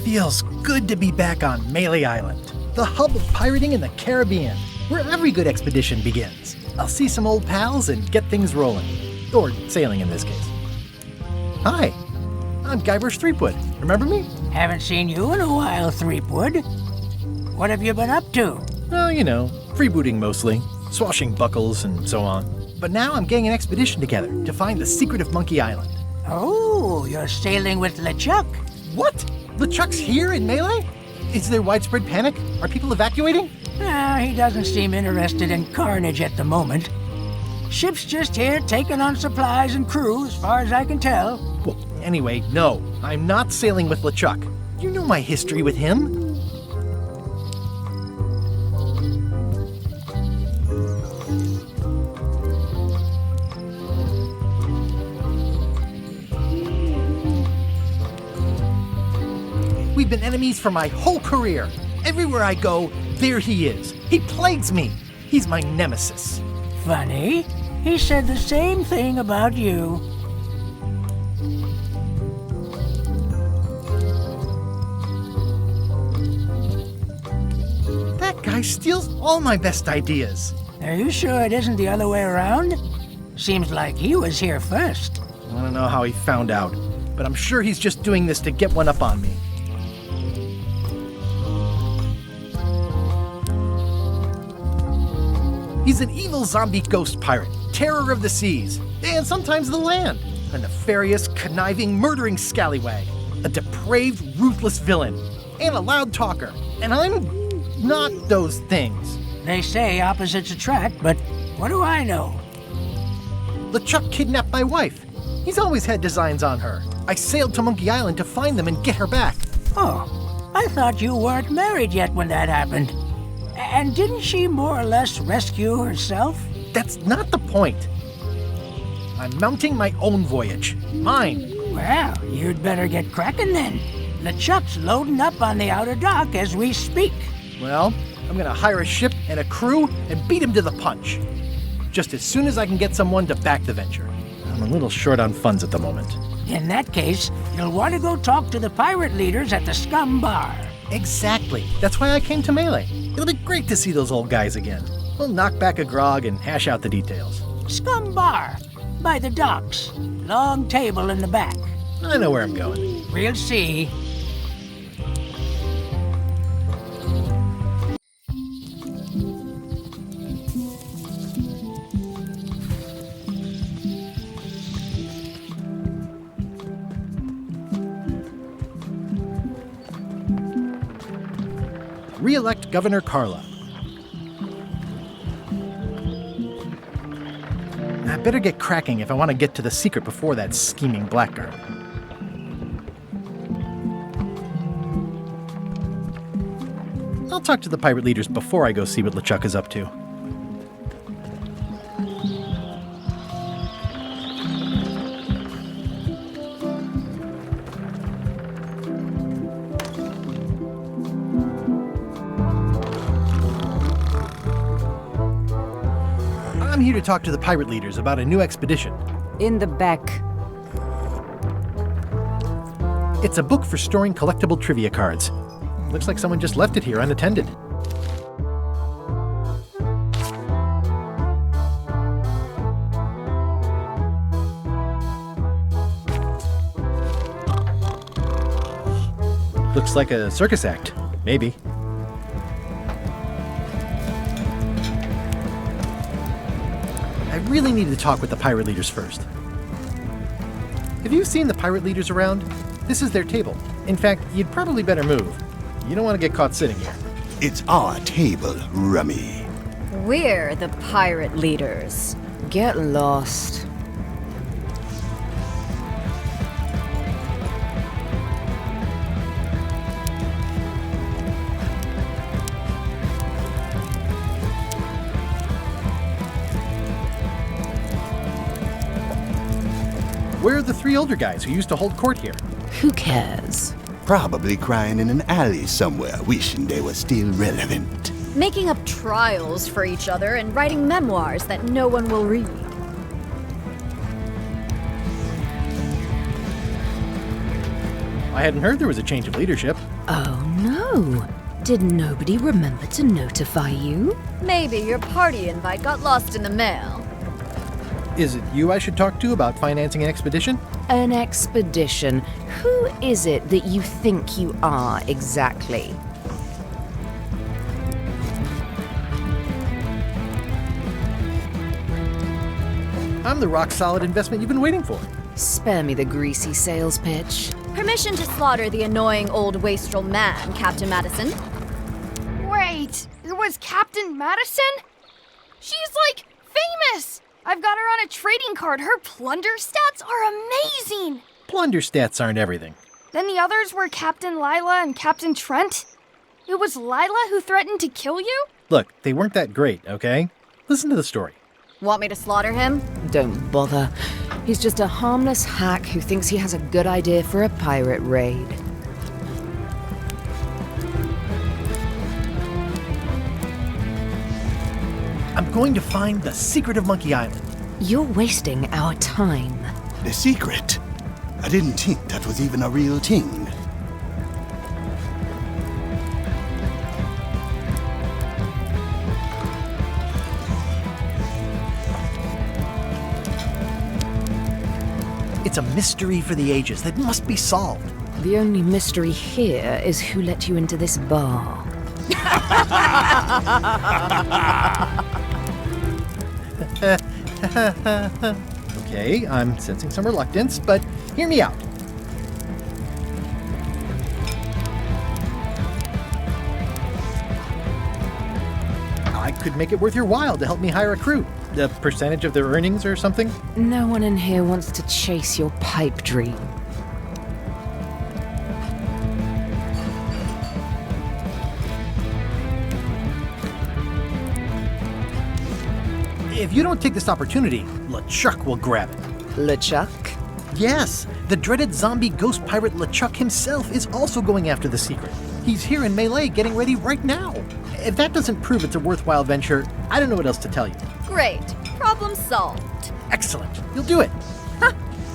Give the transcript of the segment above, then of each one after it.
Feels good to be back on Melee Island, the hub of pirating in the Caribbean, where every good expedition begins. I'll see some old pals and get things rolling. Or sailing in this case. Hi, I'm Guybrush Threepwood. Remember me? Haven't seen you in a while, Threepwood. What have you been up to? Oh, you know, freebooting mostly, swashing buckles and so on. But now I'm getting an expedition together to find the secret of Monkey Island. Oh, you're sailing with LeChuck. What? LeChuck's here in Melee? Is there widespread panic? Are people evacuating? He doesn't seem interested in carnage at the moment. Ship's just here taking on supplies and crew, as far as I can tell. Well, anyway, no, I'm not sailing with LeChuck. You know my history with him. We've been enemies for my whole career. Everywhere I go, there he is. He plagues me. He's my nemesis. Funny. He said the same thing about you. That guy steals all my best ideas. Are you sure it isn't the other way around? Seems like he was here first. I don't know how he found out, but I'm sure he's just doing this to get one up on me. He's an evil zombie ghost pirate, terror of the seas, and sometimes the land. A nefarious, conniving, murdering scallywag. A depraved, ruthless villain. And a loud talker. And I'm not those things. They say opposites attract, but what do I know? LeChuck kidnapped my wife. He's always had designs on her. I sailed to Monkey Island to find them and get her back. Oh, I thought you weren't married yet when that happened. And didn't she more or less rescue herself? That's not the point. I'm mounting my own voyage. Mine. Well, you'd better get cracking then. LeChuck's loading up on the outer dock as we speak. Well, I'm gonna hire a ship and a crew and beat him to the punch. Just as soon as I can get someone to back the venture. I'm a little short on funds at the moment. In that case, you'll want to go talk to the pirate leaders at the Scum Bar. Exactly. That's why I came to Melee. It'll be great to see those old guys again. We'll knock back a grog and hash out the details. Scum Bar, by the docks. Long table in the back. I know where I'm going. We'll see. Re-elect Governor Carla. I better get cracking if I want to get to the secret before that scheming blackguard. I'll talk to the pirate leaders before I go see what LeChuck is up to. I'm here to talk to the pirate leaders about a new expedition. In the back. It's a book for storing collectible trivia cards. Looks like someone just left it here unattended. Looks like a circus act. Maybe. I really need to talk with the pirate leaders first. Have you seen the pirate leaders around? This is their table. In fact, you'd probably better move. You don't want to get caught sitting here. It's our table, Rummy. We're the pirate leaders. Get lost. Where are the three older guys who used to hold court here? Who cares? Probably crying in an alley somewhere, wishing they were still relevant. making up trials for each other and writing memoirs that no one will read. I hadn't heard there was a change of leadership. Oh no! Did nobody remember to notify you? Maybe your party invite got lost in the mail. Is it you I should talk to about financing an expedition? An expedition? Who is it that you think you are exactly? I'm the rock-solid investment you've been waiting for. Spare me the greasy sales pitch. Permission to slaughter the annoying old wastrel man, Captain Madison. Wait, it was Captain Madison? She's like famous! I've got her on a trading card. Her plunder stats are amazing! Plunder stats aren't everything. Then the others were Captain Lila and Captain Trent. It was Lila who threatened to kill you? Look, they weren't that great, okay? Listen to the story. Want me to slaughter him? Don't bother. He's just a harmless hack who thinks he has a good idea for a pirate raid. I'm going to find the secret of Monkey Island. You're wasting our time. The secret? I didn't think that was even a real thing. It's a mystery for the ages that must be solved. The only mystery here is who let you into this bar. Okay, I'm sensing some reluctance, but hear me out. I could make it worth your while to help me hire a crew. A percentage of their earnings or something? No one in here wants to chase your pipe dream. If you don't take this opportunity, LeChuck will grab it. LeChuck? Yes, the dreaded zombie ghost pirate LeChuck himself is also going after the secret. He's here in Melee getting ready right now. If that doesn't prove it's a worthwhile venture, I don't know what else to tell you. Great. Problem solved. Excellent. You'll do it.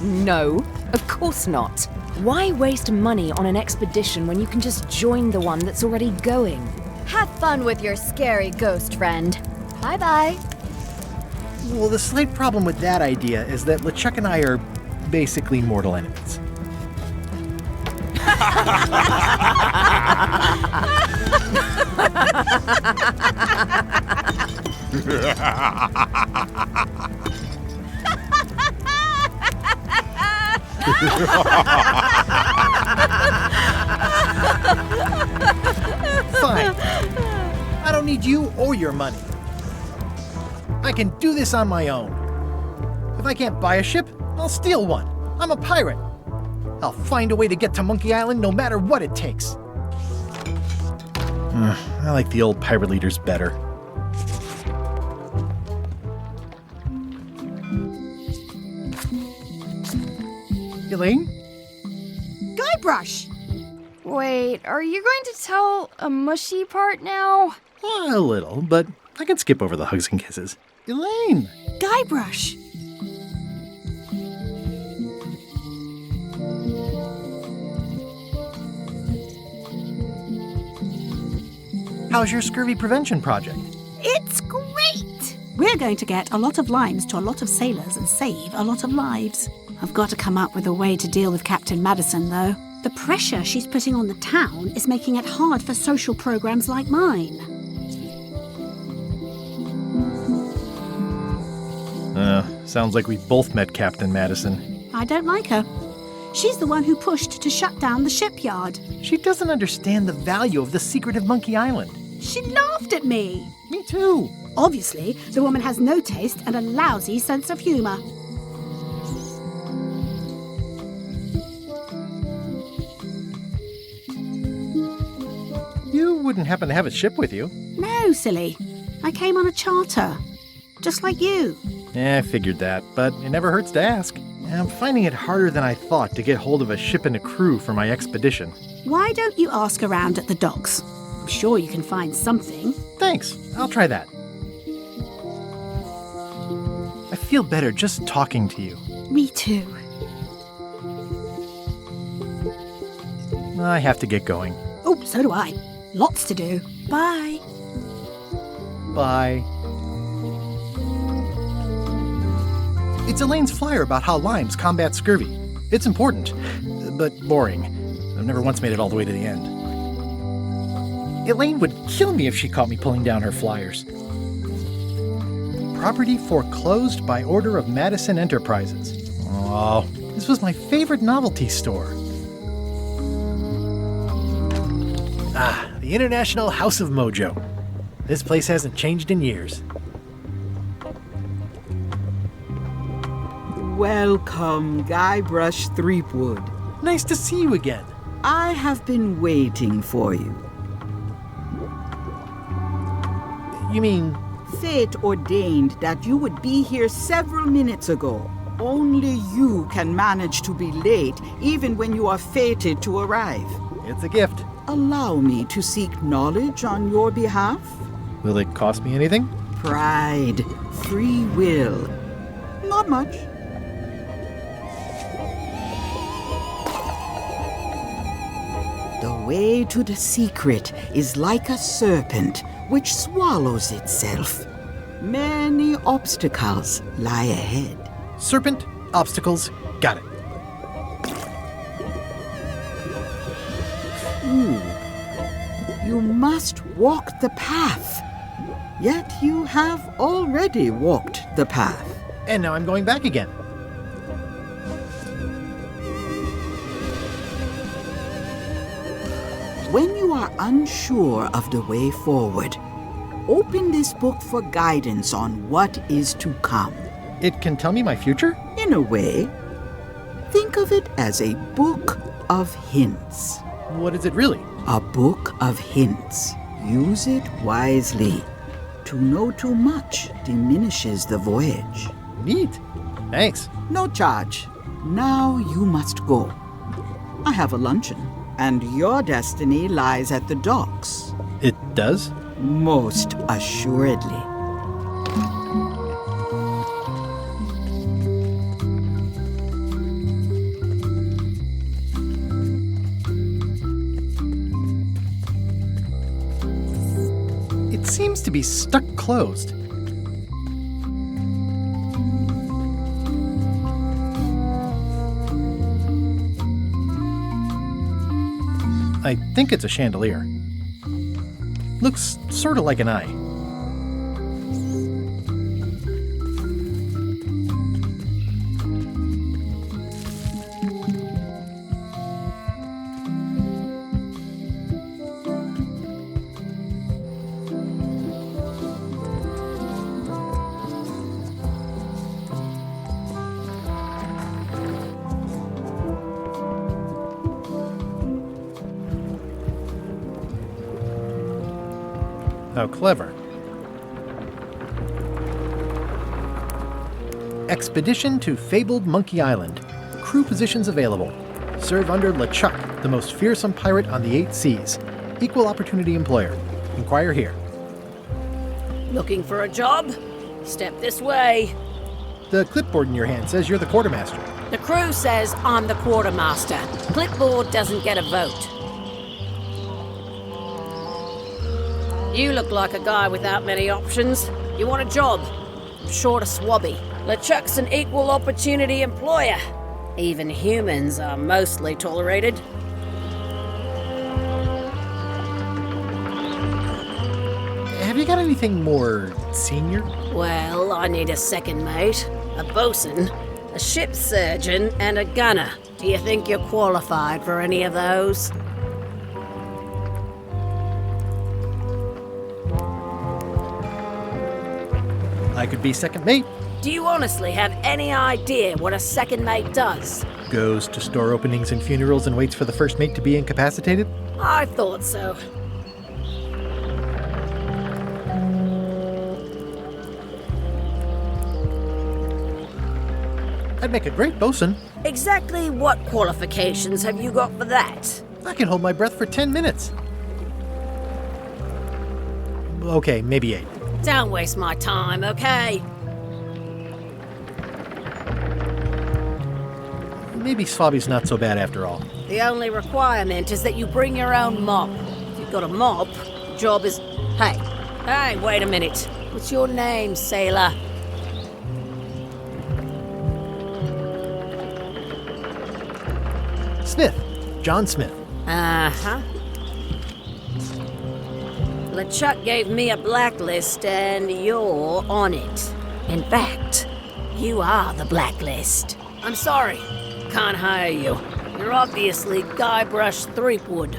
No, of course not. Why waste money on an expedition when you can just join the one that's already going? Have fun with your scary ghost friend. Bye-bye. Well, the slight problem with that idea is that LeChuck and I are basically mortal enemies. Fine. I don't need you or your money. I can do this on my own. If I can't buy a ship, I'll steal one. I'm a pirate. I'll find a way to get to Monkey Island no matter what it takes. I like the old pirate leaders better. Elaine? Guybrush! Wait, are you going to tell a mushy part now? A little, but I can skip over the hugs and kisses. Elaine! Guybrush! How's your scurvy prevention project? It's great! We're going to get a lot of limes to a lot of sailors and save a lot of lives. I've got to come up with a way to deal with Captain Madison, though. The pressure she's putting on the town is making it hard for social programs like mine. Sounds like we both met Captain Madison. I don't like her. She's the one who pushed to shut down the shipyard. She doesn't understand the value of the secret of Monkey Island. She laughed at me. Me too. Obviously, the woman has no taste and a lousy sense of humor. You wouldn't happen to have a ship with you. No, silly. I came on a charter. Just like you. I figured that, but it never hurts to ask. I'm finding it harder than I thought to get hold of a ship and a crew for my expedition. Why don't you ask around at the docks? I'm sure you can find something. Thanks, I'll try that. I feel better just talking to you. Me too. I have to get going. Oh, so do I. Lots to do. Bye. Bye. It's Elaine's flyer about how limes combat scurvy. It's important, but boring. I've never once made it all the way to the end. Elaine would kill me if she caught me pulling down her flyers. Property foreclosed by order of Madison Enterprises. Oh, this was my favorite novelty store. Ah, the International House of Mojo. This place hasn't changed in years. Welcome, Guybrush Threepwood. Nice to see you again. I have been waiting for you. You mean... Fate ordained that you would be here several minutes ago. Only you can manage to be late, even when you are fated to arrive. It's a gift. Allow me to seek knowledge on your behalf. Will it cost me anything? Pride, free will. Not much. The way to the secret is like a serpent which swallows itself. Many obstacles lie ahead. Serpent, obstacles, got it. You must walk the path. Yet you have already walked the path. And now I'm going back again. When you are unsure of the way forward, open this book for guidance on what is to come. It can tell me my future? In a way, think of it as a book of hints. What is it really? A book of hints. Use it wisely. To know too much diminishes the voyage. Neat. Thanks. No charge. Now you must go. I have a luncheon, and your destiny lies at the docks. It does? Most assuredly. It seems to be stuck closed. I think it's a chandelier. Looks sort of like an eye. How clever. Expedition to fabled Monkey Island. Crew positions available. Serve under LeChuck, the most fearsome pirate on the 8 seas. Equal opportunity employer. Inquire here. Looking for a job? Step this way. The clipboard in your hand says you're the quartermaster. The crew says I'm the quartermaster. Clipboard doesn't get a vote. You look like a guy without many options. You want a job? Short of swabby. LeChuck's an equal opportunity employer. Even humans are mostly tolerated. Have you got anything more senior? Well, I need a second mate, a bosun, a ship surgeon, and a gunner. Do you think you're qualified for any of those? I could be second mate. Do you honestly have any idea what a second mate does? Goes to store openings and funerals and waits for the first mate to be incapacitated? I thought so. I'd make a great bosun. Exactly what qualifications have you got for that? I can hold my breath for 10 minutes. Okay, maybe 8. Don't waste my time, okay? Maybe Swabby's not so bad after all. The only requirement is that you bring your own mop. If you've got a mop, the job is... Hey, wait a minute. What's your name, sailor? Smith. John Smith. Uh-huh. LeChuck gave me a blacklist, and you're on it. In fact, you are the blacklist. I'm sorry. Can't hire you. You're obviously Guybrush Threepwood.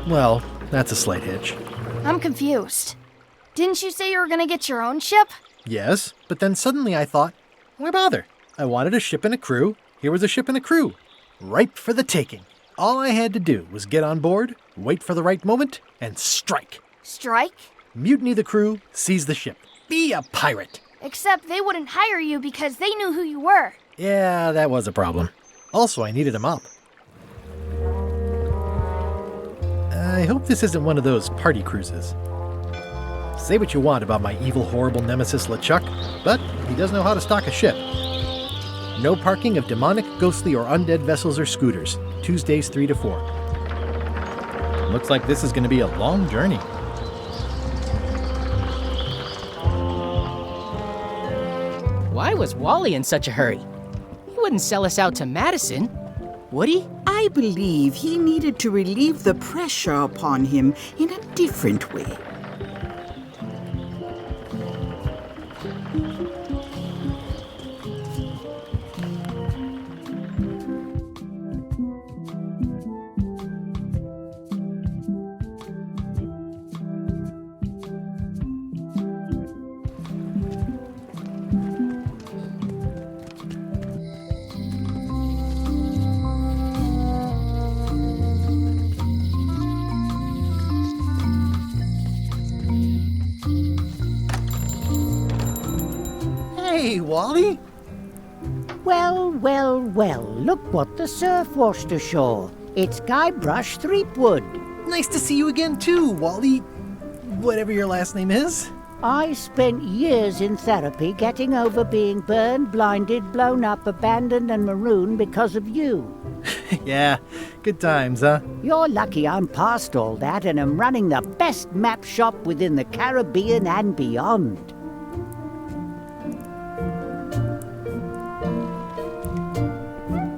Well, that's a slight hitch. I'm confused. Didn't you say you were gonna get your own ship? Yes, but then suddenly I thought, why bother? I wanted a ship and a crew. Here was a ship and a crew. Ripe for the taking. All I had to do was get on board, wait for the right moment, and strike. Strike? Mutiny the crew, seize the ship. Be a pirate. Except they wouldn't hire you because they knew who you were. Yeah, that was a problem. Also, I needed a mop. I hope this isn't one of those party cruises. Say what you want about my evil, horrible nemesis LeChuck, but he does know how to stock a ship. No parking of demonic, ghostly, or undead vessels or scooters. Tuesdays 3 to 4. Looks like this is going to be a long journey. Why was Wally in such a hurry? He wouldn't sell us out to Madison, would he? I believe he needed to relieve the pressure upon him in a different way. Hey, Wally! Well, well, well, look what the surf washed ashore. It's Guybrush Threepwood. Nice to see you again too, Wally. Whatever your last name is. I spent years in therapy getting over being burned, blinded, blown up, abandoned and marooned because of you. Yeah, good times, huh? You're lucky I'm past all that and am running the best map shop within the Caribbean and beyond.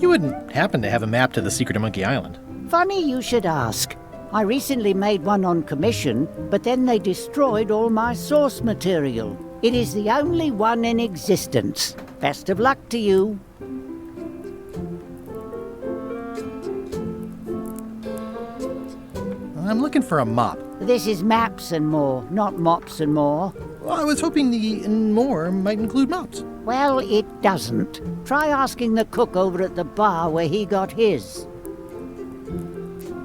You wouldn't happen to have a map to the secret of Monkey Island. Funny you should ask. I recently made one on commission, but then they destroyed all my source material. It is the only one in existence. Best of luck to you. I'm looking for a mop. This is maps and more, not mops and more. Well, I was hoping the and more might include mops. Well, it doesn't. Try asking the cook over at the bar where he got his.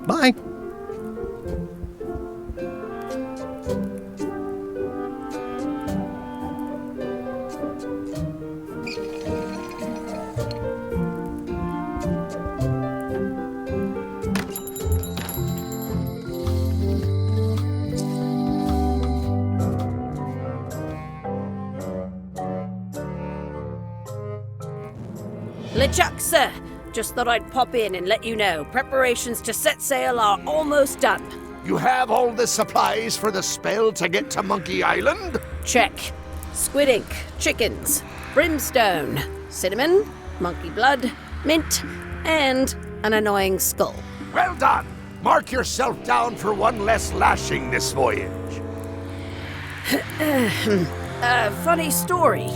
Bye. LeChuck, sir. Just thought I'd pop in and let you know. Preparations to set sail are almost done. You have all the supplies for the spell to get to Monkey Island? Check. Squid ink, chickens, brimstone, cinnamon, monkey blood, mint, and an annoying skull. Well done! Mark yourself down for one less lashing this voyage. Funny story.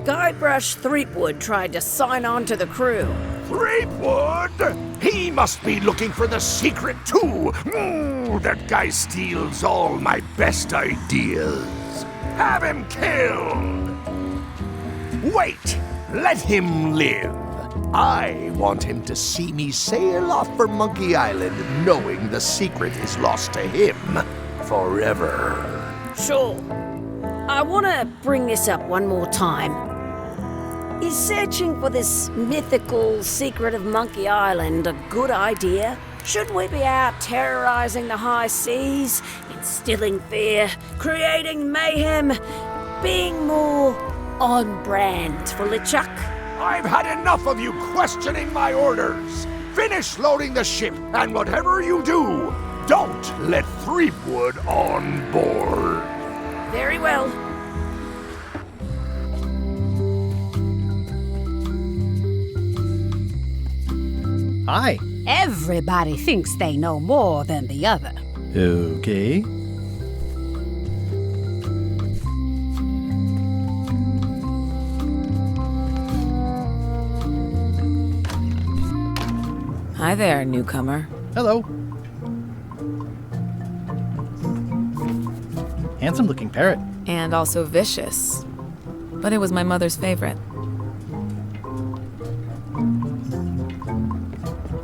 Guybrush Threepwood tried to sign on to the crew. Threepwood? He must be looking for the secret too. That guy steals all my best ideas. Have him killed! Wait! Let him live. I want him to see me sail off for Monkey Island knowing the secret is lost to him forever. Sure. I want to bring this up one more time. Is searching for this mythical secret of Monkey Island a good idea? Shouldn't we be out terrorizing the high seas, instilling fear, creating mayhem, being more on brand for LeChuck? I've had enough of you questioning my orders. Finish loading the ship, and whatever you do, don't let Threepwood on board. Very well. Hi. Everybody thinks they know more than the other. Okay. Hi there, newcomer. Hello. Handsome looking parrot. And also vicious. But it was my mother's favorite.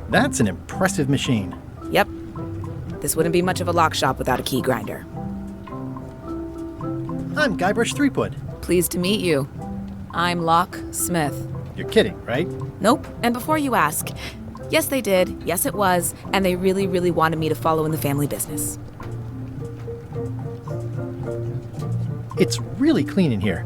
That's an impressive machine. Yep. This wouldn't be much of a lock shop without a key grinder. I'm Guybrush Threepwood. Pleased to meet you. I'm Locke Smith. You're kidding, right? Nope. And before you ask, yes they did, yes it was, and they really, really wanted me to follow in the family business. It's really clean in here.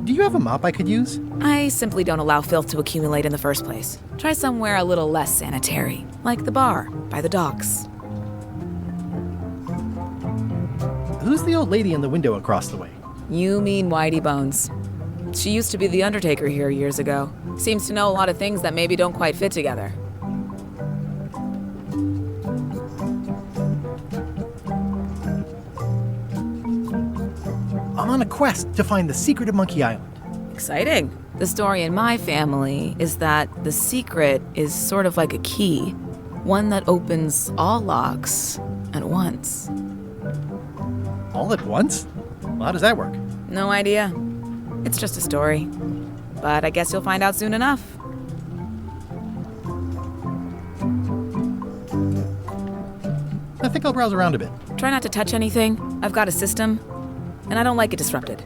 Do you have a mop I could use? I simply don't allow filth to accumulate in the first place. Try somewhere a little less sanitary, like the bar by the docks. Who's the old lady in the window across the way? You mean Whitey Bones. She used to be the Undertaker here years ago. Seems to know a lot of things that maybe don't quite fit together. I'm on a quest to find the secret of Monkey Island. Exciting. The story in my family is that the secret is sort of like a key, one that opens all locks at once. All at once? Well, how does that work? No idea. It's just a story. But I guess you'll find out soon enough. I think I'll browse around a bit. Try not to touch anything. I've got a system, and I don't like it disrupted.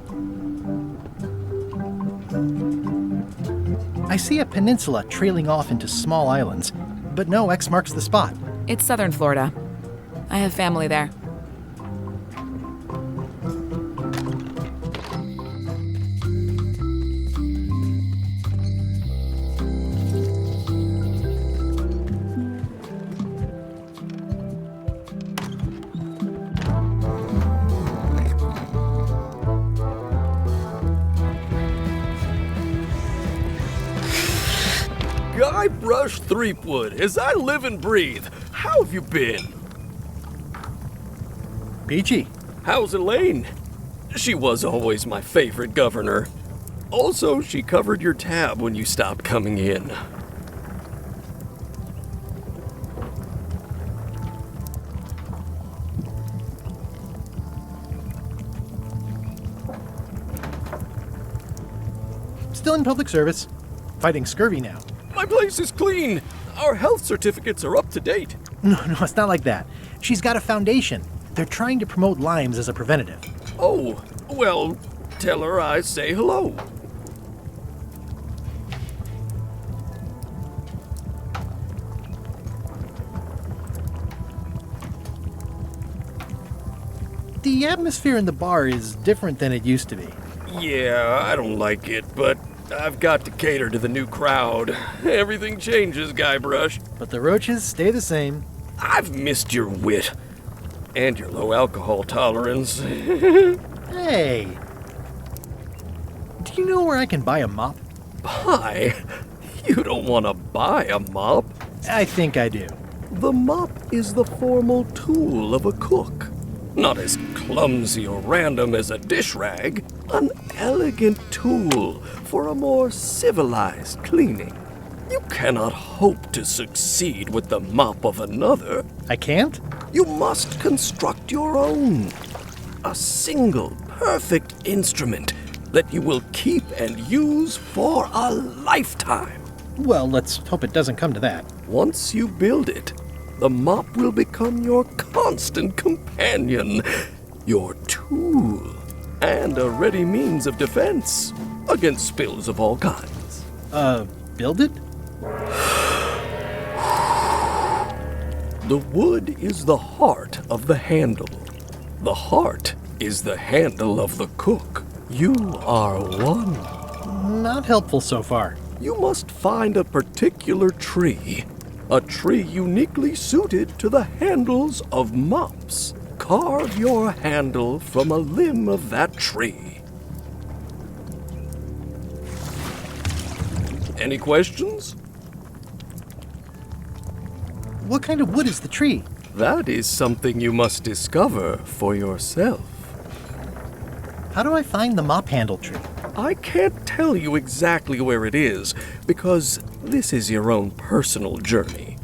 I see a peninsula trailing off into small islands, but no X marks the spot. It's southern Florida. I have family there. Guybrush Threepwood, as I live and breathe. How have you been? Peachy. How's Elaine? She was always my favorite governor. Also, she covered your tab when you stopped coming in. Still in public service. Fighting scurvy now. My place is clean. Our health certificates are up to date. No, it's not like that. She's got a foundation. They're trying to promote limes as a preventative. Oh, well, tell her I say hello. The atmosphere in the bar is different than it used to be. Yeah, I don't like it, but I've got to cater to the new crowd. Everything changes, Guybrush. But the roaches stay the same. I've missed your wit. And your low alcohol tolerance. Hey! Do you know where I can buy a mop? Buy? You don't want to buy a mop. I think I do. The mop is the formal tool of a cook. Not as clumsy or random as a dish rag. An elegant tool for a more civilized cleaning. You cannot hope to succeed with the mop of another. I can't? You must construct your own. A single, perfect instrument that you will keep and use for a lifetime. Well, let's hope it doesn't come to that. Once you build it, the mop will become your constant companion, your tool, and a ready means of defense against spills of all kinds. Build it? The wood is the heart of the handle. The heart is the handle of the cook. You are one. Not helpful so far. You must find a particular tree. A tree uniquely suited to the handles of mops. Carve your handle from a limb of that tree. Any questions? What kind of wood is the tree? That is something you must discover for yourself. How do I find the mop handle tree? I can't tell you exactly where it is, because this is your own personal journey.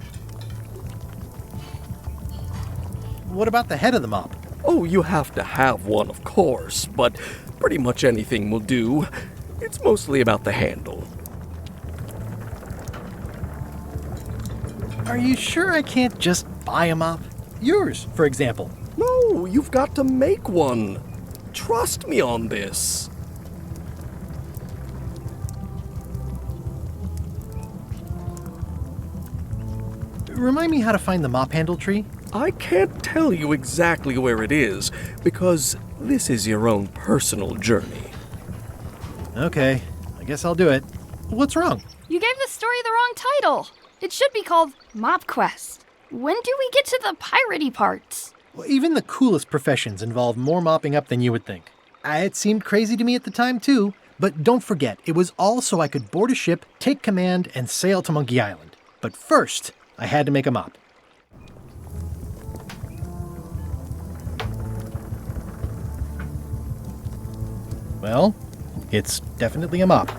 What about the head of the mop? Oh, you have to have one, of course, but pretty much anything will do. It's mostly about the handle. Are you sure I can't just buy a mop? Yours, for example. No, you've got to make one. Trust me on this. Remind me how to find the mop handle tree? I can't tell you exactly where it is, because this is your own personal journey. Okay, I guess I'll do it. What's wrong? You gave the story the wrong title. It should be called Mop Quest. When do we get to the piratey parts? Well, even the coolest professions involve more mopping up than you would think. It seemed crazy to me at the time, too. But don't forget, it was all so I could board a ship, take command, and sail to Monkey Island. But first, I had to make a mop. Well, it's definitely a mop.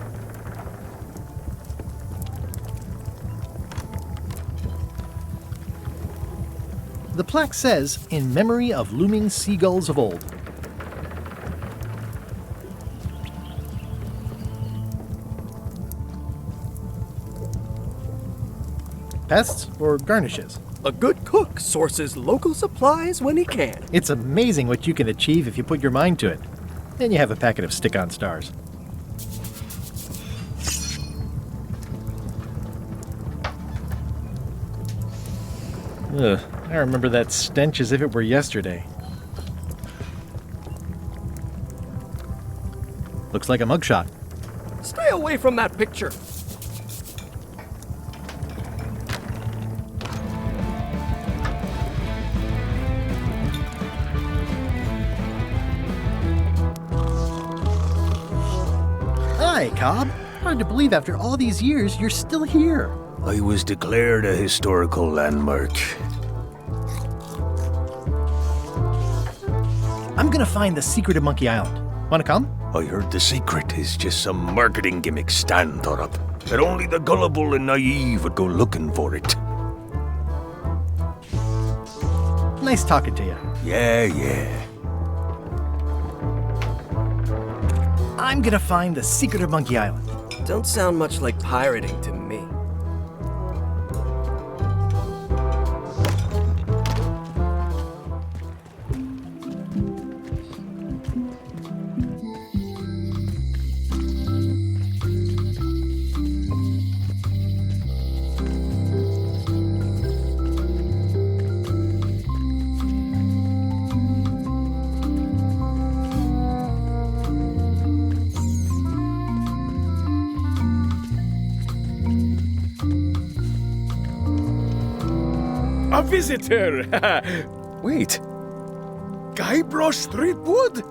The plaque says, "In memory of looming seagulls of old." Pests or garnishes? A good cook sources local supplies when he can. It's amazing what you can achieve if you put your mind to it. Then you have a packet of stick-on stars. Ugh, I remember that stench as if it were yesterday. Looks like a mugshot. Stay away from that picture. Hi, Cobb. Hard to believe after all these years you're still here. I was declared a historical landmark. I'm gonna find the secret of Monkey Island. Wanna come? I heard the secret is just some marketing gimmick Stan thought up. That only the gullible and naive would go looking for it. Nice talking to you. Yeah. I'm gonna find the secret of Monkey Island. Don't sound much like pirating to me. A visitor! Wait. Guybrush Threepwood?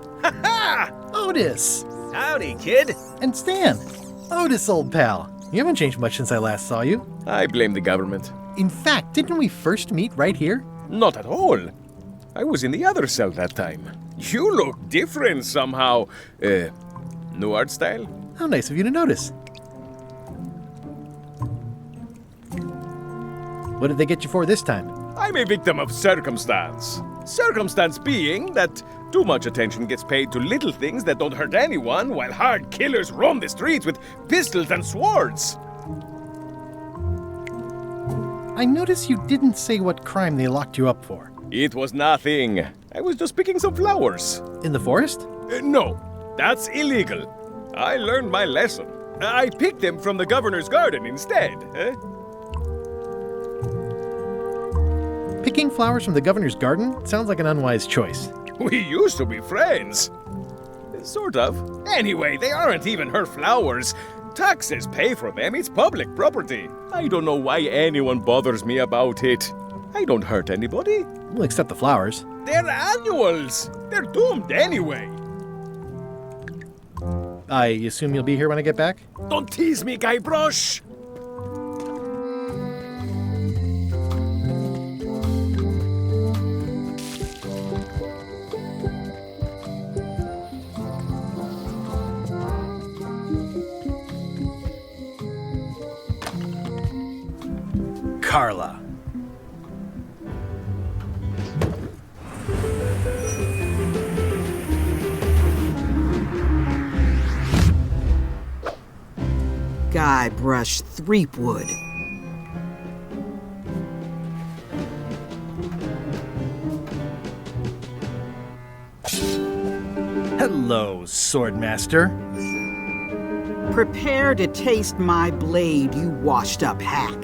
Otis! Howdy, kid. And Stan. Otis, old pal. You haven't changed much since I last saw you. I blame the government. In fact, didn't we first meet right here? Not at all. I was in the other cell that time. You look different somehow. New art style? How nice of you to notice. What did they get you for this time? I'm a victim of circumstance. Circumstance being that too much attention gets paid to little things that don't hurt anyone, while hard killers roam the streets with pistols and swords. I notice you didn't say what crime they locked you up for. It was nothing. I was just picking some flowers. In the forest? No, that's illegal. I learned my lesson. I picked them from the governor's garden instead. Picking flowers from the governor's garden sounds like an unwise choice. We used to be friends. Sort of. Anyway, they aren't even her flowers. Taxes pay for them. It's public property. I don't know why anyone bothers me about it. I don't hurt anybody. We'll accept the flowers. They're annuals. They're doomed anyway. I assume you'll be here when I get back? Don't tease me, Guybrush. Carla. Guybrush Threepwood. Hello, Swordmaster. Prepare to taste my blade, you washed-up hack.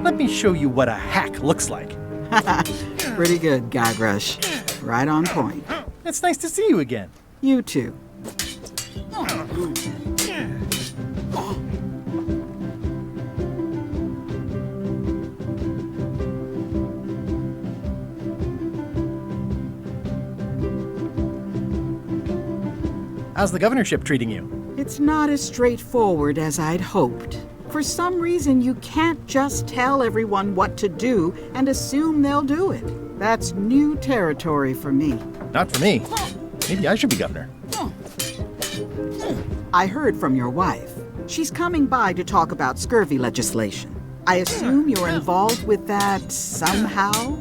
Let me show you what a hack looks like. Pretty good, Guybrush. Right on point. It's nice to see you again. You too. How's the governorship treating you? It's not as straightforward as I'd hoped. For some reason, you can't just tell everyone what to do and assume they'll do it. That's new territory for me. Not for me. Maybe I should be governor. I heard from your wife. She's coming by to talk about scurvy legislation. I assume you're involved with that somehow?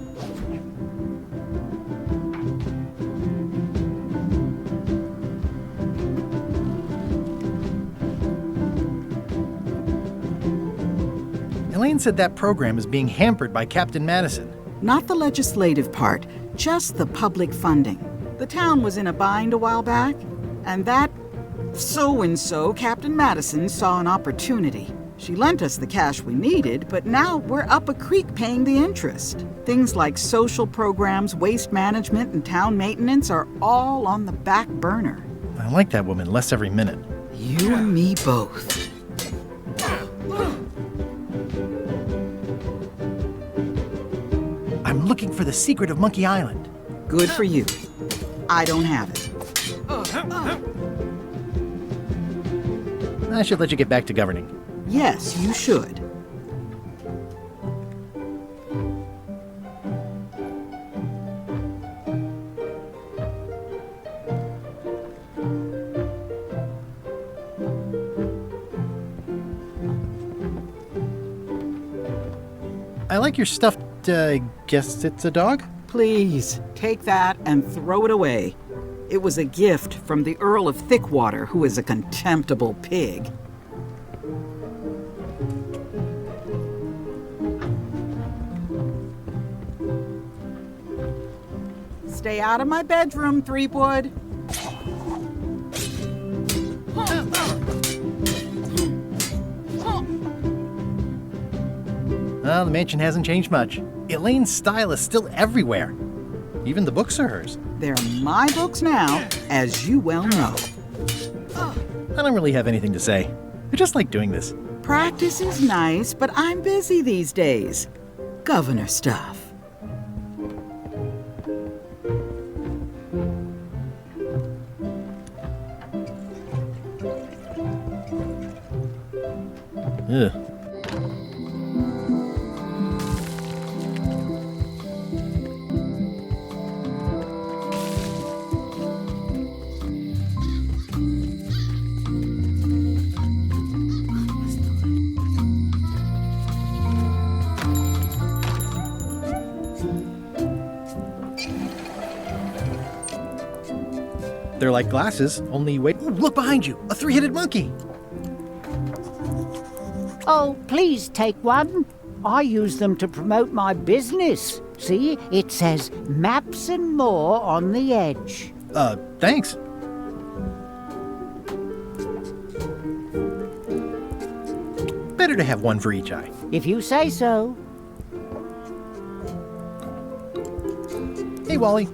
Elaine said that program is being hampered by Captain Madison. Not the legislative part, just the public funding. The town was in a bind a while back, and that so-and-so, Captain Madison, saw an opportunity. She lent us the cash we needed, but now we're up a creek paying the interest. Things like social programs, waste management, and town maintenance are all on the back burner. I like that woman less every minute. You and me both. I'm looking for the secret of Monkey Island. Good for you. I don't have it. I should let you get back to governing. Yes, you should. I like your stuffed, guess it's a dog? Please, take that and throw it away. It was a gift from the Earl of Thickwater, who is a contemptible pig. Stay out of my bedroom, Threepwood. Well, the mansion hasn't changed much. Elaine's style is still everywhere. Even the books are hers. They're my books now, as you well know. I don't really have anything to say. I just like doing this. Practice is nice, but I'm busy these days. Governor stuff. Ugh. They're like glasses, only wait. Ooh, look behind you! A three-headed monkey! Oh, please take one. I use them to promote my business. See, it says Maps and More on the edge. Thanks. better to have one for each eye. If you say so. Hey, Wally.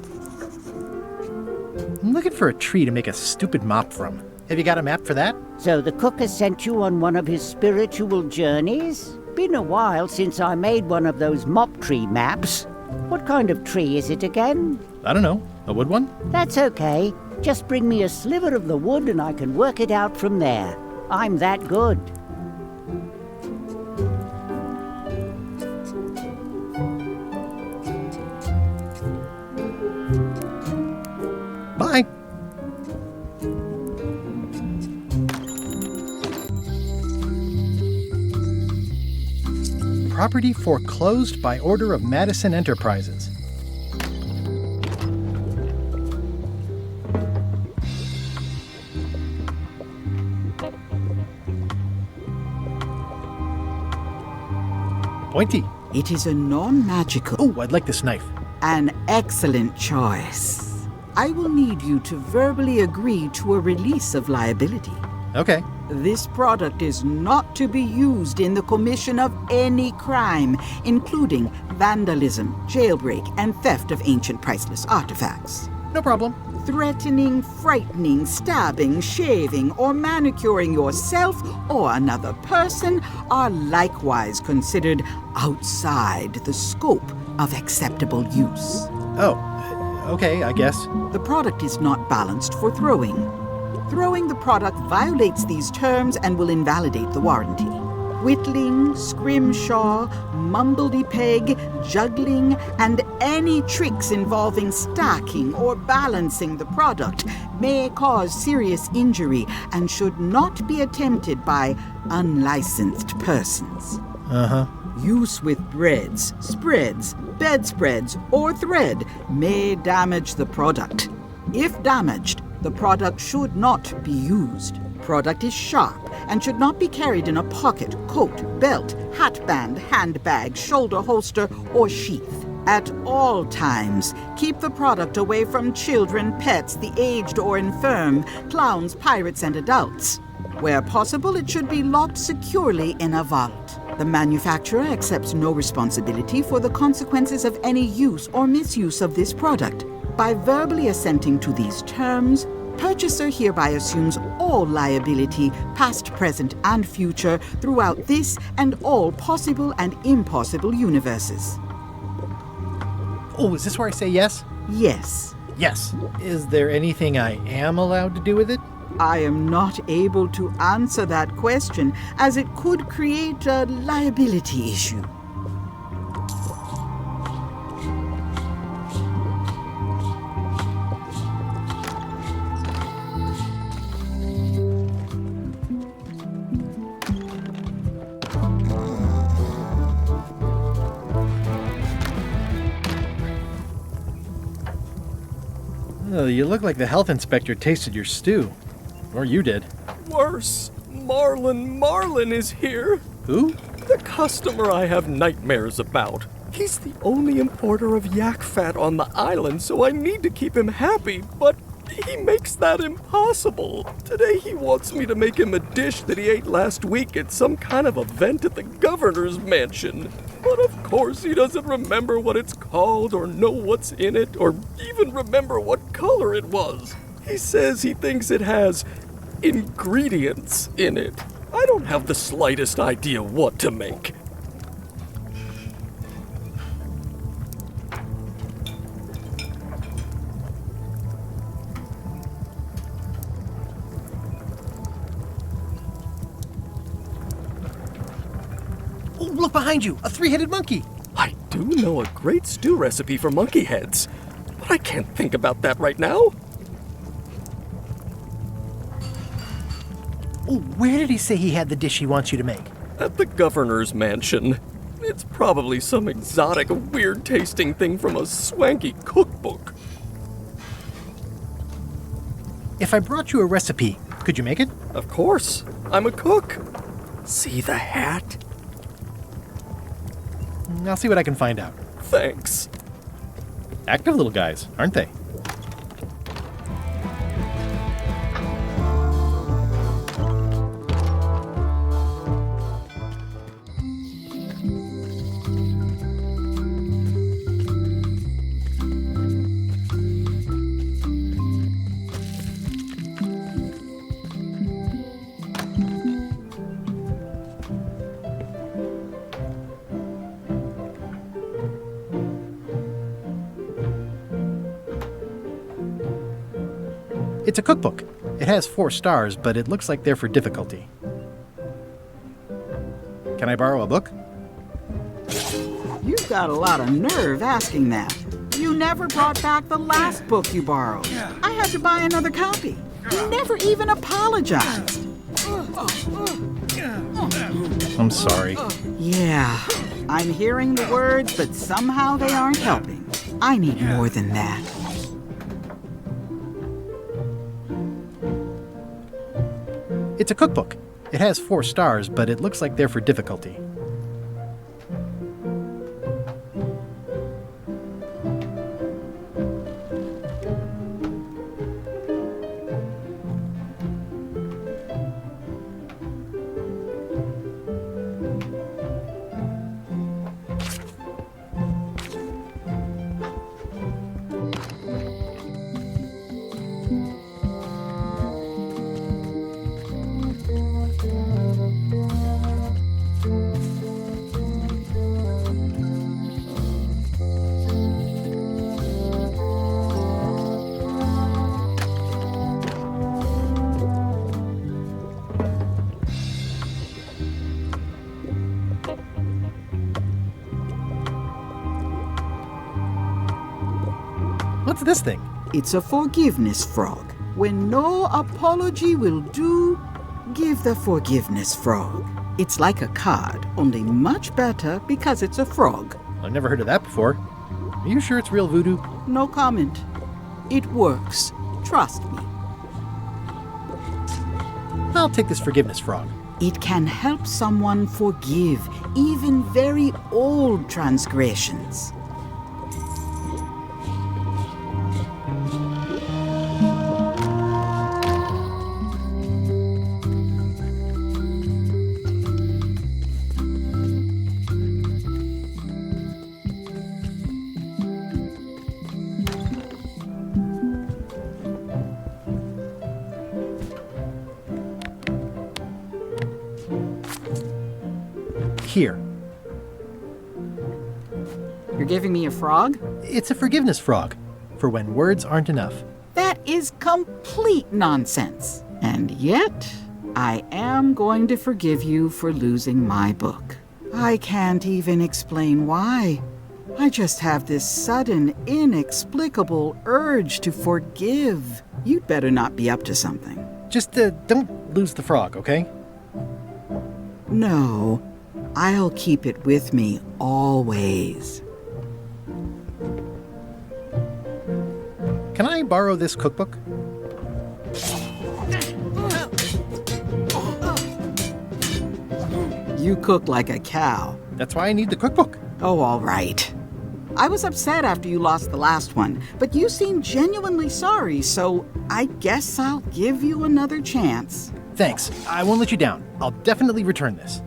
I'm looking for a tree to make a stupid mop from. Have you got a map for that? So the cook has sent you on one of his spiritual journeys? Been a while since I made one of those mop tree maps. What kind of tree is it again? I don't know. A wood one? That's okay. Just bring me a sliver of the wood and I can work it out from there. I'm that good. Bye. Property foreclosed by order of Madison Enterprises. Pointy. It is a non-magical. Oh, I'd like this knife. An excellent choice. I will need you to verbally agree to a release of liability. Okay. This product is not to be used in the commission of any crime, including vandalism, jailbreak, and theft of ancient priceless artifacts. No problem. Threatening, frightening, stabbing, shaving, or manicuring yourself or another person are likewise considered outside the scope of acceptable use. Oh, okay, I guess. The product is not balanced for throwing. Throwing the product violates these terms and will invalidate the warranty. Whittling, scrimshaw, mumbledy-peg, juggling, and any tricks involving stacking or balancing the product may cause serious injury and should not be attempted by unlicensed persons. Uh-huh. Use with breads, spreads, bedspreads, or thread may damage the product. If damaged, the product should not be used. Product is sharp and should not be carried in a pocket, coat, belt, hatband, handbag, shoulder holster, or sheath. At all times, keep the product away from children, pets, the aged or infirm, clowns, pirates, and adults. Where possible, it should be locked securely in a vault. The manufacturer accepts no responsibility for the consequences of any use or misuse of this product. By verbally assenting to these terms, purchaser hereby assumes all liability, past, present, and future, throughout this and all possible and impossible universes. Oh, is this where I say yes? Yes. Yes. Is there anything I am allowed to do with it? I am not able to answer that question, as it could create a liability issue. Oh, you look like the health inspector tasted your stew. Or you did. Worse. Marlin is here. Who? The customer I have nightmares about. He's the only importer of yak fat on the island, so I need to keep him happy, but he makes that impossible. Today he wants me to make him a dish that he ate last week at some kind of event at the governor's mansion. But of course he doesn't remember what it's called or know what's in it or even remember what color it was. He says he thinks it has ingredients in it. I don't have the slightest idea what to make. Oh, look behind you! A three-headed monkey! I do know a great stew recipe for monkey heads, but I can't think about that right now. Oh, where did he say he had the dish he wants you to make? At the governor's mansion. It's probably some exotic, weird-tasting thing from a swanky cookbook. If I brought you a recipe, could you make it? Of course. I'm a cook. See the hat? I'll see what I can find out. Thanks. Active little guys, aren't they? It's a cookbook. It has 4 stars, but it looks like they're for difficulty. Can I borrow a book? You've got a lot of nerve asking that. You never brought back the last book you borrowed. I had to buy another copy. You never even apologized. I'm sorry. Yeah, I'm hearing the words, but somehow they aren't helping. I need more than that. It's a cookbook. It has 4 stars, but it looks like they're for difficulty. What's this thing? It's a forgiveness frog. When no apology will do, give the forgiveness frog. It's like a card, only much better because it's a frog. I've never heard of that before. Are you sure it's real voodoo? No comment. It works. Trust me. I'll take this forgiveness frog. It can help someone forgive even very old transgressions. Here. You're giving me a frog? It's a forgiveness frog, for when words aren't enough. That is complete nonsense. And yet, I am going to forgive you for losing my book. I can't even explain why. I just have this sudden, inexplicable urge to forgive. You'd better not be up to something. Just don't lose the frog, okay? No. I'll keep it with me always. Can I borrow this cookbook? You cook like a cow. That's why I need the cookbook. Oh, all right. I was upset after you lost the last one, but you seemed genuinely sorry, so I guess I'll give you another chance. Thanks. I won't let you down. I'll definitely return this.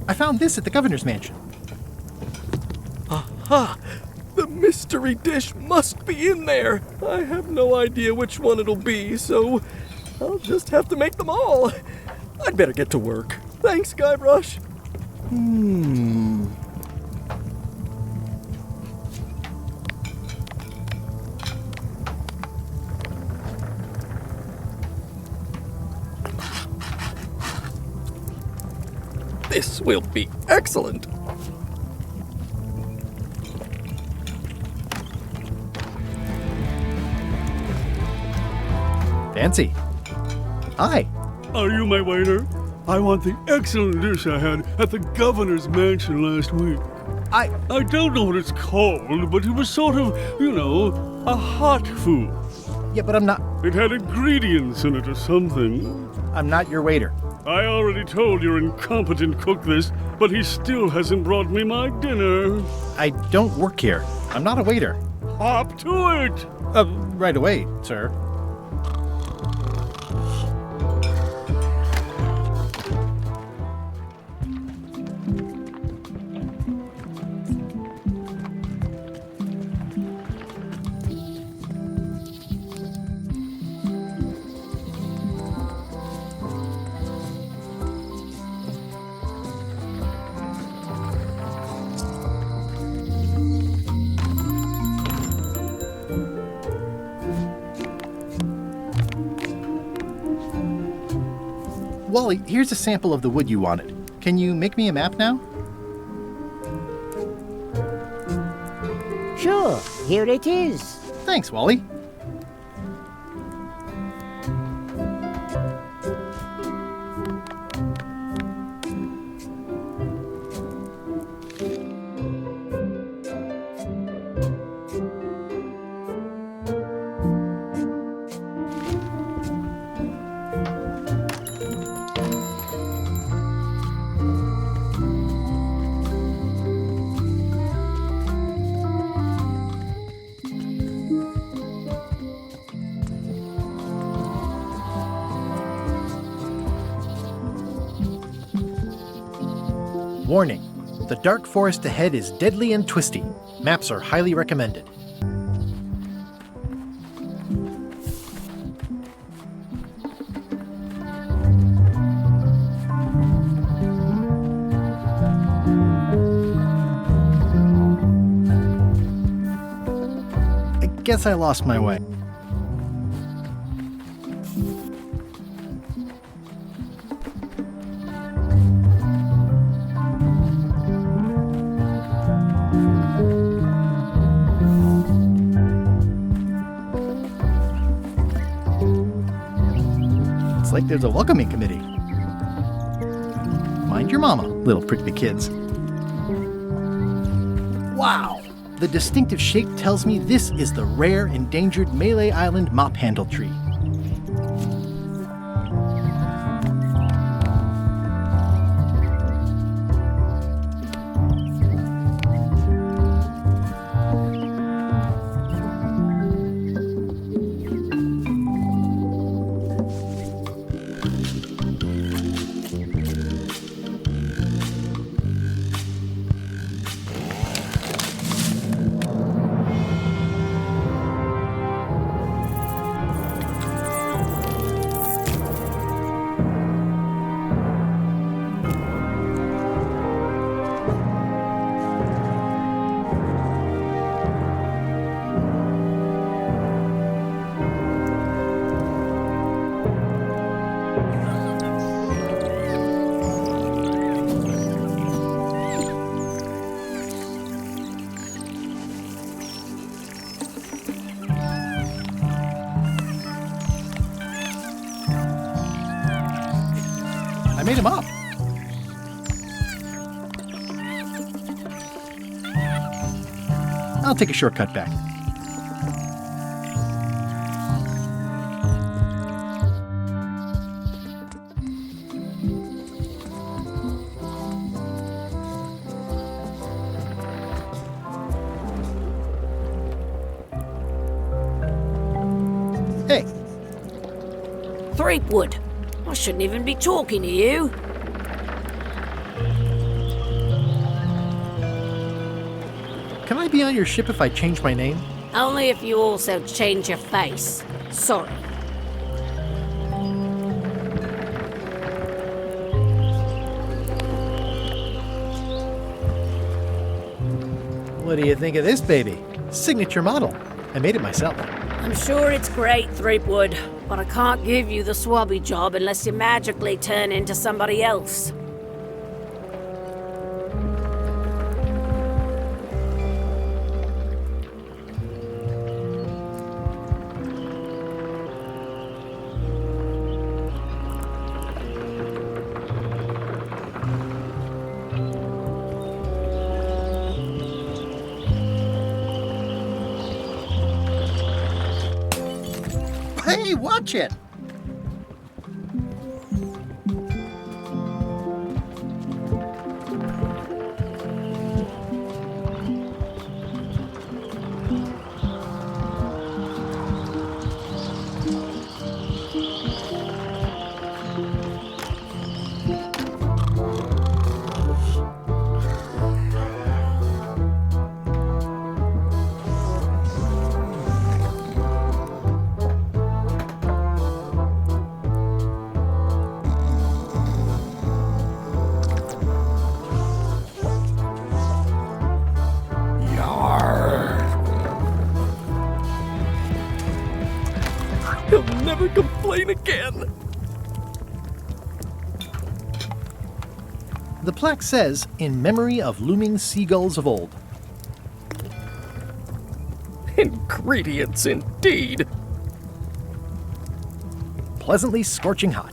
I found this at the governor's mansion. Aha! The mystery dish must be in there! I have no idea which one it'll be, so I'll just have to make them all. I'd better get to work. Thanks, Guybrush. This will be excellent. Fancy. Hi. Are you my waiter? I want the excellent dish I had at the governor's mansion last week. I don't know what it's called, but it was sort of, a hot food. Yeah, but I'm not... It had ingredients in it or something. I'm not your waiter. I already told your incompetent cook this. but he still hasn't brought me my dinner. I don't work here. I'm not a waiter. Hop to it! Right away, sir. Wally, here's a sample of the wood you wanted. Can you make me a map now? Sure, here it is. Thanks, Wally. Warning, the dark forest ahead is deadly and twisty. Maps are highly recommended. I guess I lost my way. Like there's a welcoming committee. Mind your mama, little prickly kids. Wow! The distinctive shape tells me this is the rare, endangered Malay Island mop handle tree. I made him up. I'll take a shortcut back. Hey. Threepwood. I shouldn't even be talking to you. Can I be on your ship if I change my name? Only if you also change your face. Sorry. What do you think of this baby? Signature model. I made it myself. I'm sure it's great, Threepwood, but I can't give you the swabby job unless you magically turn into somebody else. Hey, watch it! He'll never complain again. The plaque says, "In memory of looming seagulls of old." Ingredients indeed. Pleasantly scorching hot.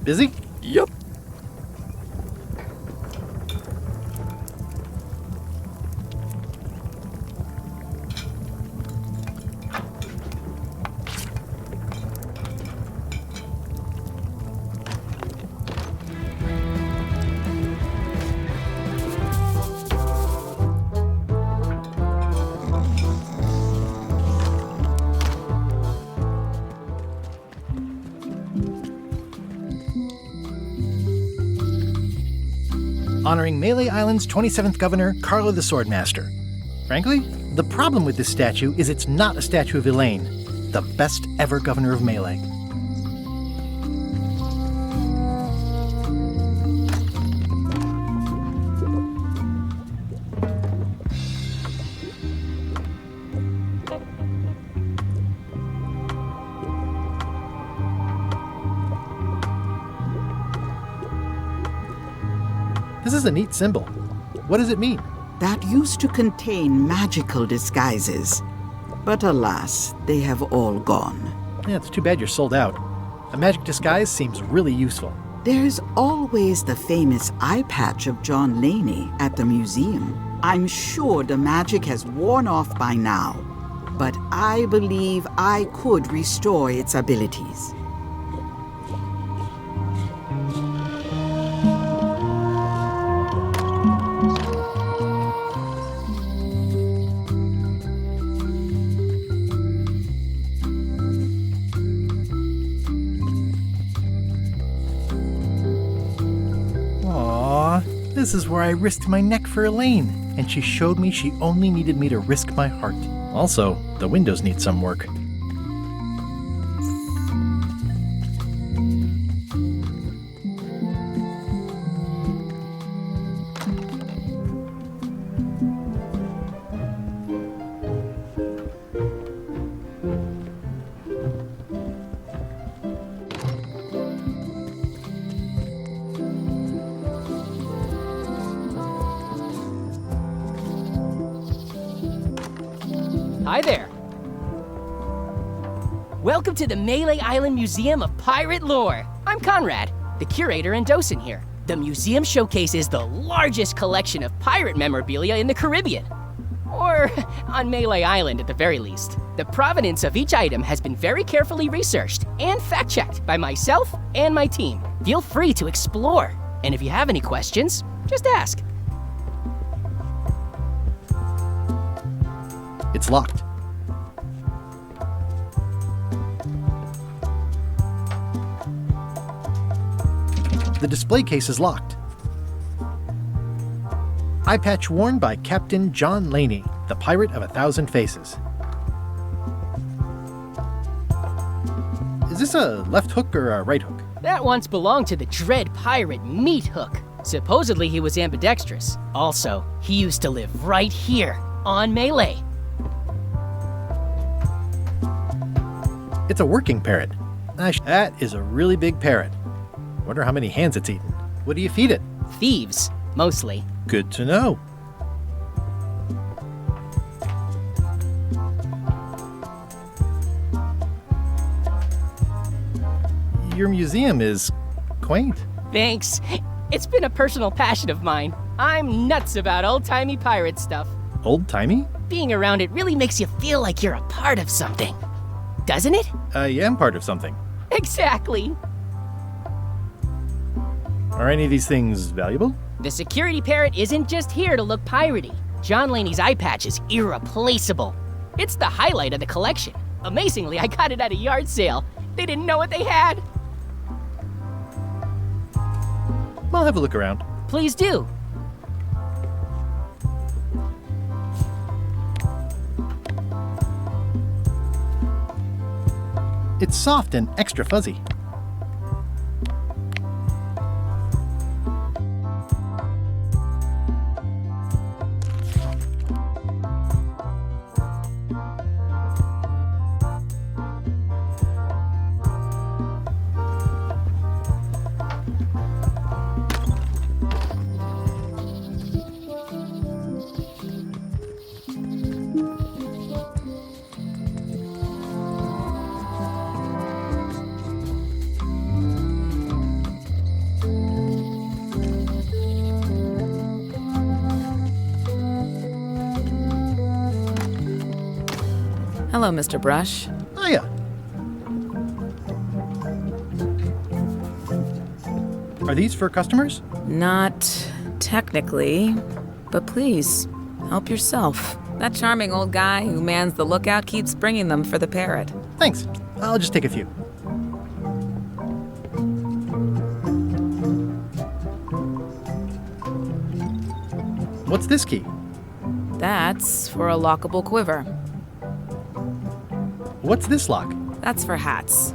Busy? Yep. Honoring Melee Island's 27th governor, Carlo the Swordmaster. Frankly, the problem with this statue is it's not a statue of Elaine, the best ever governor of Melee. This is a neat symbol. What does it mean? That used to contain magical disguises. But alas, they have all gone. Yeah, it's too bad you're sold out. A magic disguise seems really useful. There's always the famous eye patch of John Laney at the museum. I'm sure the magic has worn off by now, but I believe I could restore its abilities. This is where I risked my neck for Elaine, and she showed me she only needed me to risk my heart. Also, the windows need some work. Hi there. Welcome to the Melee Island Museum of Pirate Lore. I'm Conrad, the curator and docent here. The museum showcases the largest collection of pirate memorabilia in the Caribbean. Or on Melee Island at the very least. The provenance of each item has been very carefully researched and fact-checked by myself and my team. Feel free to explore. And if you have any questions, just ask. It's locked. The display case is locked. Eye patch worn by Captain John Laney, the pirate of 1,000 faces. Is this a left hook or a right hook? That once belonged to the dread pirate Meat Hook. Supposedly he was ambidextrous. Also, he used to live right here on Melee. It's a working parrot. That is a really big parrot. Wonder how many hands it's eaten. What do you feed it? Thieves, mostly. Good to know. Your museum is quaint. Thanks. It's been a personal passion of mine. I'm nuts about old-timey pirate stuff. Old-timey? Being around it really makes you feel like you're a part of something. Doesn't it? I am part of something. Exactly. Are any of these things valuable? The security parrot isn't just here to look piratey. John Laney's eye patch is irreplaceable. It's the highlight of the collection. Amazingly, I got it at a yard sale. They didn't know what they had. I'll have a look around. Please do. It's soft and extra fuzzy. Hello, Mr. Brush. Hiya. Are these for customers? Not technically, but please, help yourself. That charming old guy who mans the lookout keeps bringing them for the parrot. Thanks. I'll just take a few. What's this key? That's for a lockable quiver. What's this lock? That's for hats.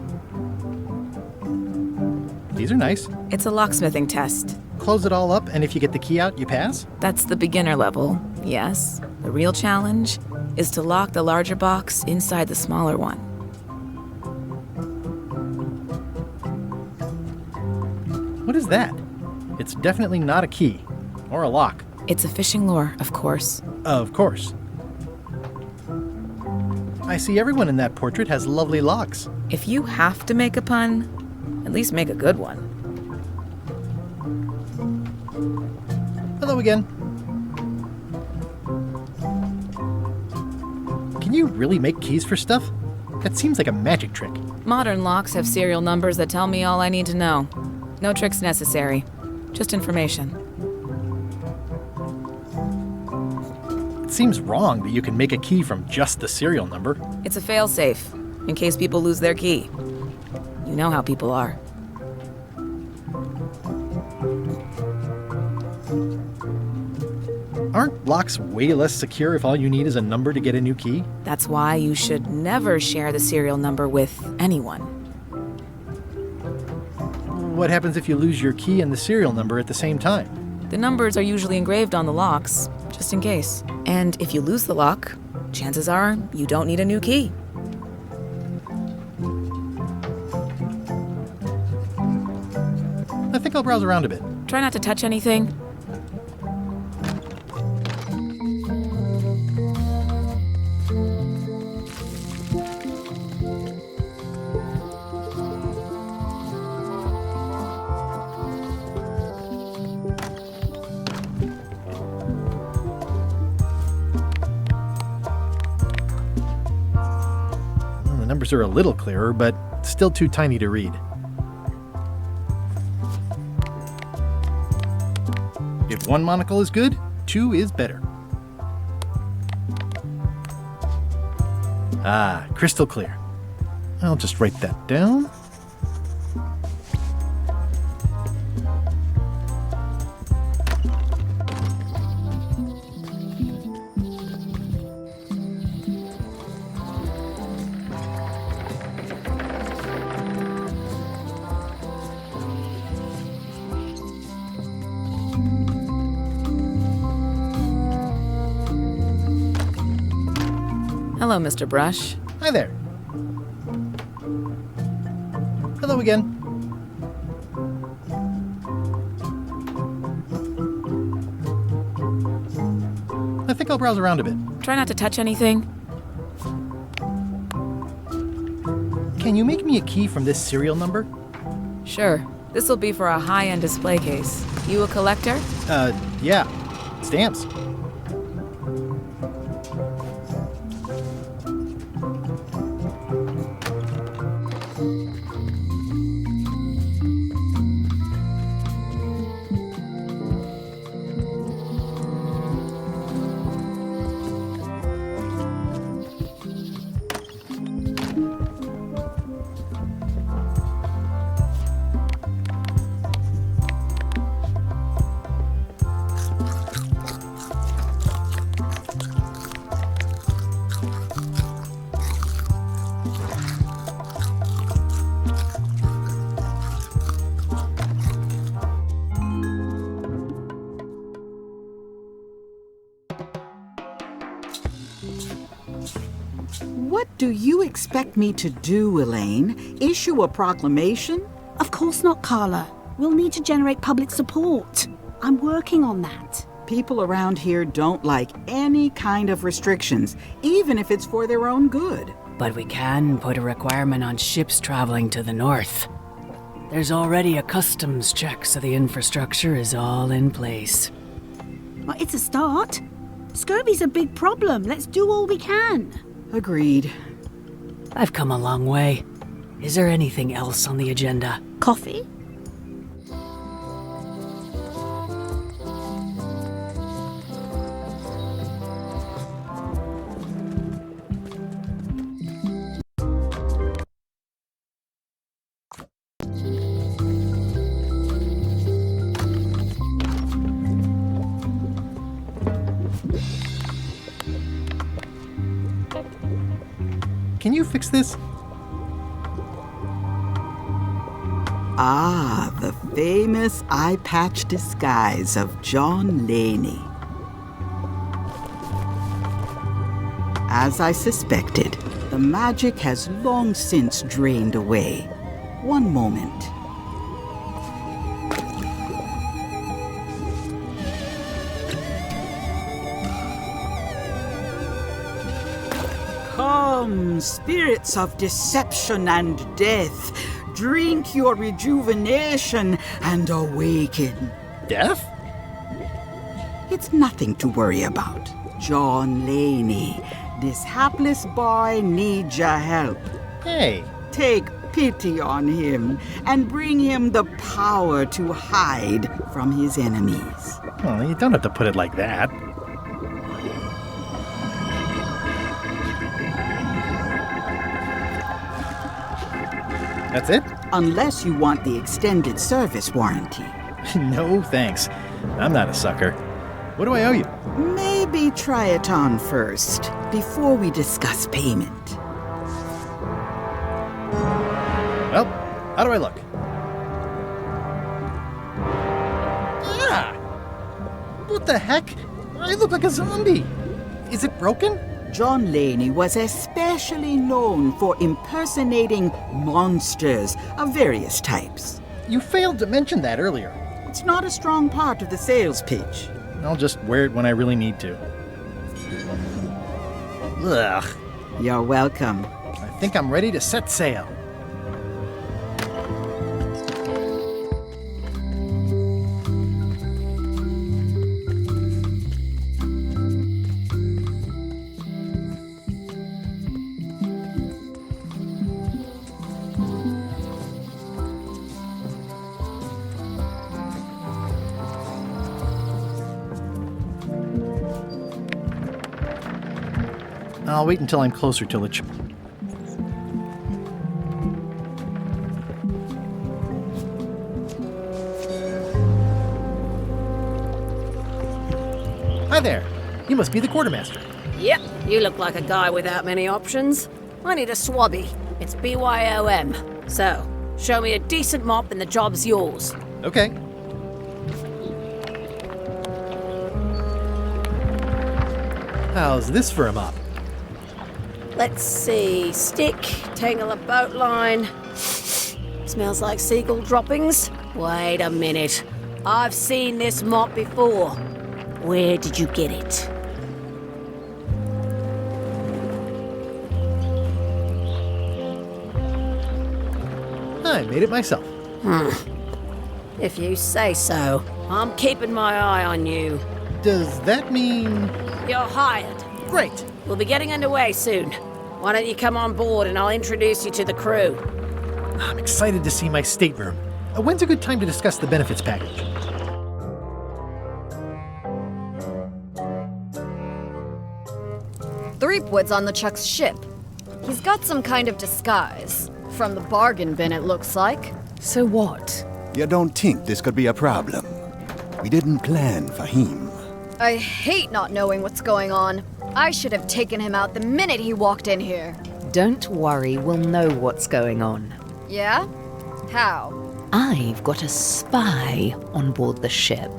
These are nice. It's a locksmithing test. Close it all up, and if you get the key out, you pass? That's the beginner level, yes. The real challenge is to lock the larger box inside the smaller one. What is that? It's definitely not a key. Or a lock. It's a fishing lure, of course. Of course. I see everyone in that portrait has lovely locks. If you have to make a pun, at least make a good one. Hello again. Can you really make keys for stuff? That seems like a magic trick. Modern locks have serial numbers that tell me all I need to know. No tricks necessary, just information. It seems wrong that you can make a key from just the serial number. It's a fail-safe, in case people lose their key. You know how people are. Aren't locks way less secure if all you need is a number to get a new key? That's why you should never share the serial number with anyone. What happens if you lose your key and the serial number at the same time? The numbers are usually engraved on the locks, just in case. And if you lose the lock, chances are you don't need a new key. I think I'll browse around a bit. Try not to touch anything. The numbers are a little clearer, but still too tiny to read. If one monocle is good, two is better. Ah, crystal clear. I'll just write that down. Hello, Mr. Brush. Hi there. Hello again. I think I'll browse around a bit. Try not to touch anything. Can you make me a key from this serial number? Sure. This'll be for a high-end display case. You a collector? Yeah. Stamps. What do you expect me to do, Elaine? Issue a proclamation? Of course not, Carla. We'll need to generate public support. I'm working on that. People around here don't like any kind of restrictions, even if it's for their own good. But we can put a requirement on ships traveling to the north. There's already a customs check, so the infrastructure is all in place. Well, it's a start. Scurvy's a big problem. Let's do all we can. Agreed. I've come a long way. Is there anything else on the agenda? Coffee? Can you fix this? Ah, the famous eye patch disguise of John Laney. As I suspected, the magic has long since drained away. One moment. Come, spirits of deception and death, drink your rejuvenation and awaken. Death? It's nothing to worry about. John Laney, this hapless boy needs your help. Hey. Take pity on him and bring him the power to hide from his enemies. Well, you don't have to put it like that. That's it? Unless you want the extended service warranty. No, thanks. I'm not a sucker. What do I owe you? Maybe try it on first, before we discuss payment. Well, how do I look? Ah! What the heck? I look like a zombie. Is it broken? John Laney was especially known for impersonating monsters of various types. You failed to mention that earlier. It's not a strong part of the sales pitch. I'll just wear it when I really need to. Ugh. You're welcome. I think I'm ready to set sail. I'll wait until I'm closer to the Hi there. You must be the quartermaster. Yep, you look like a guy without many options. I need a swabby. It's BYOM. So, show me a decent mop and the job's yours. Okay. How's this for a mop? Let's see. Stick, tangle a boat line. Smells like seagull droppings. Wait a minute. I've seen this mop before. Where did you get it? I made it myself. If you say so. I'm keeping my eye on you. Does that mean... You're hired. Great. We'll be getting underway soon. Why don't you come on board and I'll introduce you to the crew? I'm excited to see my stateroom. When's a good time to discuss the benefits package? Threepwood's on the Chuck's ship. He's got some kind of disguise. From the bargain bin, it looks like. So what? You don't think this could be a problem? We didn't plan for him. I hate not knowing what's going on. I should have taken him out the minute he walked in here. Don't worry, we'll know what's going on. Yeah? How? I've got a spy on board the ship.